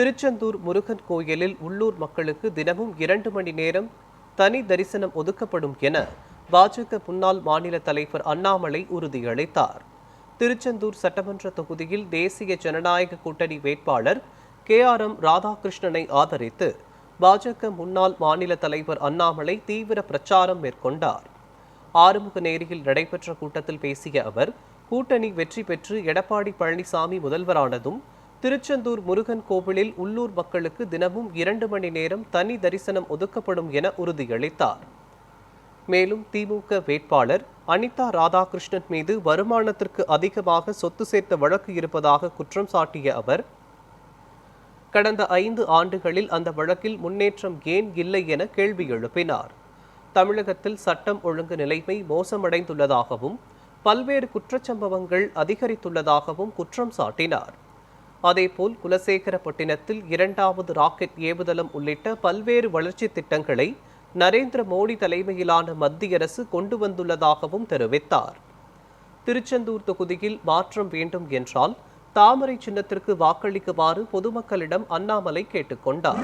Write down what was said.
திருச்செந்தூர் முருகன் கோயிலில் உள்ளூர் மக்களுக்கு தினமும் 2 மணி நேரம் தனி தரிசனம் ஒதுக்கப்படும் என பாஜக முன்னாள் மாநில தலைவர் அண்ணாமலை உறுதியளித்தார். திருச்செந்தூர் சட்டமன்ற தொகுதியில் தேசிய ஜனநாயக கூட்டணி வேட்பாளர் KRM ராதாகிருஷ்ணனை ஆதரித்து பாஜக முன்னாள் மாநில தலைவர் அண்ணாமலை தீவிர பிரச்சாரம் மேற்கொண்டார். ஆறுமுகநேரியில் நடைபெற்ற கூட்டத்தில் பேசிய அவர், கூட்டணி வெற்றி பெற்று எடப்பாடி பழனிசாமி முதல்வரானதும் திருச்செந்தூர் முருகன் கோவிலில் உள்ளூர் மக்களுக்கு தினமும் 2 மணி நேரம் தனி தரிசனம் ஒதுக்கப்படும் என உறுதியளித்தார். மேலும் திமுக வேட்பாளர் அனிதா ராதாகிருஷ்ணன் மீது வருமானத்திற்கு அதிகமாக சொத்து சேர்த்த வழக்கு இருப்பதாக குற்றம் சாட்டிய அவர், கடந்த 5 ஆண்டுகளில் அந்த வழக்கில் முன்னேற்றம் ஏன் இல்லை என கேள்வி எழுப்பினார். தமிழகத்தில் சட்டம் ஒழுங்கு நிலைமை மோசமடைந்துள்ளதாகவும் பல்வேறு குற்றச்சம்பவங்கள் அதிகரித்துள்ளதாகவும் குற்றம் சாட்டினார். அதேபோல் குலசேகரப்பட்டினத்தில் 2வது ராக்கெட் ஏவுதளம் உள்ளிட்ட பல்வேறு வளர்ச்சி திட்டங்களை நரேந்திர மோடி தலைமையிலான மத்திய அரசு கொண்டு வந்துள்ளதாகவும் தெரிவித்தார். திருச்செந்தூர் தொகுதியில் மாற்றம் வேண்டும் என்றால் தாமரை சின்னத்திற்கு வாக்களிக்குமாறு பொதுமக்களிடம் அண்ணாமலை கேட்டுக்கொண்டார்.